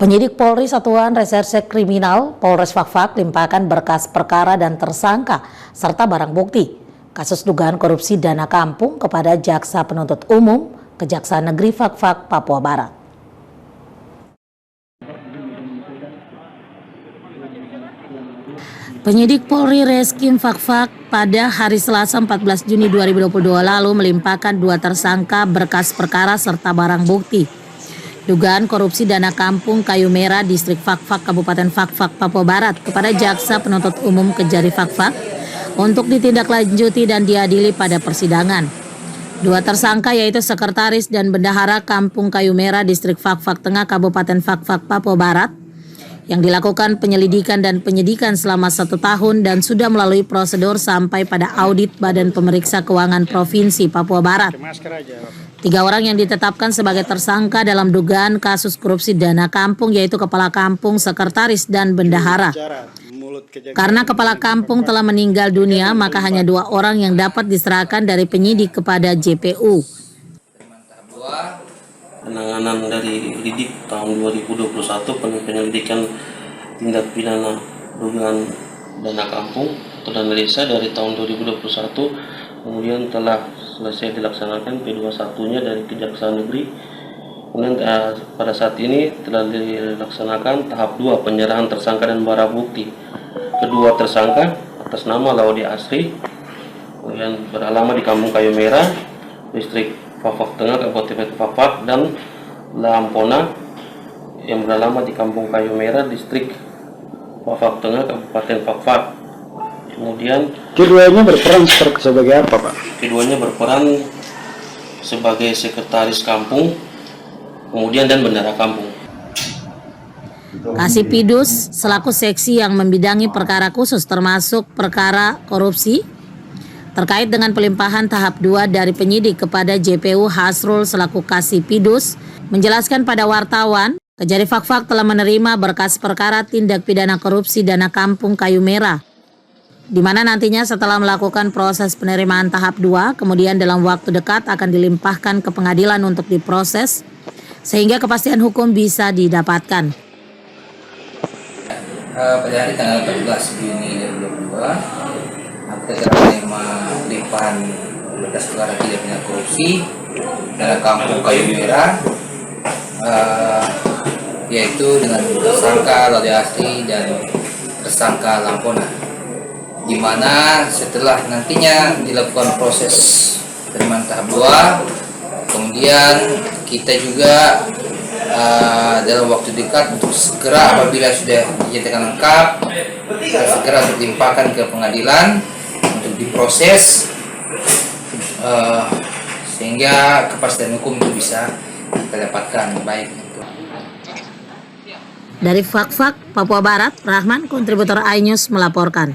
Penyidik Polri Satuan Reserse Kriminal Polres Fakfak limpahkan berkas perkara dan tersangka serta barang bukti kasus dugaan korupsi dana kampung kepada Jaksa Penuntut Umum Kejaksaan Negeri Fakfak, Papua Barat. Penyidik Polri Reskim Fakfak pada hari Selasa 14 Juni 2022 lalu melimpahkan 2 tersangka berkas perkara serta barang bukti dugaan korupsi dana kampung Kayu Merah Distrik Fakfak Kabupaten Fakfak, Papua Barat kepada Jaksa Penuntut Umum Kejari Fakfak untuk ditindaklanjuti dan diadili pada persidangan. 2 tersangka yaitu Sekretaris dan Bendahara Kampung Kayu Merah Distrik Fakfak Tengah Kabupaten Fakfak, Papua Barat yang dilakukan penyelidikan dan penyidikan selama 1 tahun dan sudah melalui prosedur sampai pada audit Badan Pemeriksa Keuangan Provinsi Papua Barat. 3 orang yang ditetapkan sebagai tersangka dalam dugaan kasus korupsi dana kampung yaitu Kepala Kampung, Sekretaris, dan Bendahara. Karena Kepala Kampung telah meninggal dunia, maka hanya 2 orang yang dapat diserahkan dari penyidik kepada JPU. Penanganan dari lidik tahun 2021, penyelidikan tindak pidana dugaan dana kampung atau dana desa dari tahun 2021, kemudian telah selesai dilaksanakan P21-nya dari Kejaksaan Negeri. Kemudian pada saat ini telah dilaksanakan tahap 2 penyerahan tersangka dan barang bukti. Kedua tersangka atas nama Laudi Asri, kemudian beralamat di Kampung Kayu Merah, Distrik Fakfak Tengah, Kabupaten Fakfak, dan Lampona yang beralamat di Kampung Kayu Merah, Distrik Fakfak Tengah, Kabupaten Fakfak. Kemudian keduanya berperan sebagai apa, Pak? Keduanya berperan sebagai sekretaris kampung, kemudian dan bendahara kampung. Kasipidus selaku seksi yang membidangi perkara khusus termasuk perkara korupsi terkait dengan pelimpahan tahap 2 dari penyidik kepada JPU Hasrul selaku Kasipidus menjelaskan pada wartawan, Kejari Fakfak telah menerima berkas perkara tindak pidana korupsi dana kampung Kayu Merah, di mana nantinya setelah melakukan proses penerimaan tahap 2, kemudian dalam waktu dekat akan dilimpahkan ke pengadilan untuk diproses, sehingga kepastian hukum bisa didapatkan. Pada hari tanggal 14 Juni 2022, kita telah menerima limpahan berkas perkara tindak pidana korupsi dalam kampung Kayu Merah, yaitu dengan tersangka Laudi Asri dan tersangka Lampona, di mana setelah nantinya dilakukan proses penerimaan tahap 2, kemudian kita juga dalam waktu dekat untuk segera apabila sudah dinyatakan lengkap segera dilimpahkan ke pengadilan untuk diproses sehingga kepastian hukum itu bisa kita dapatkan baik. Dari Fakfak, Papua Barat, Rahman, kontributor iNews melaporkan.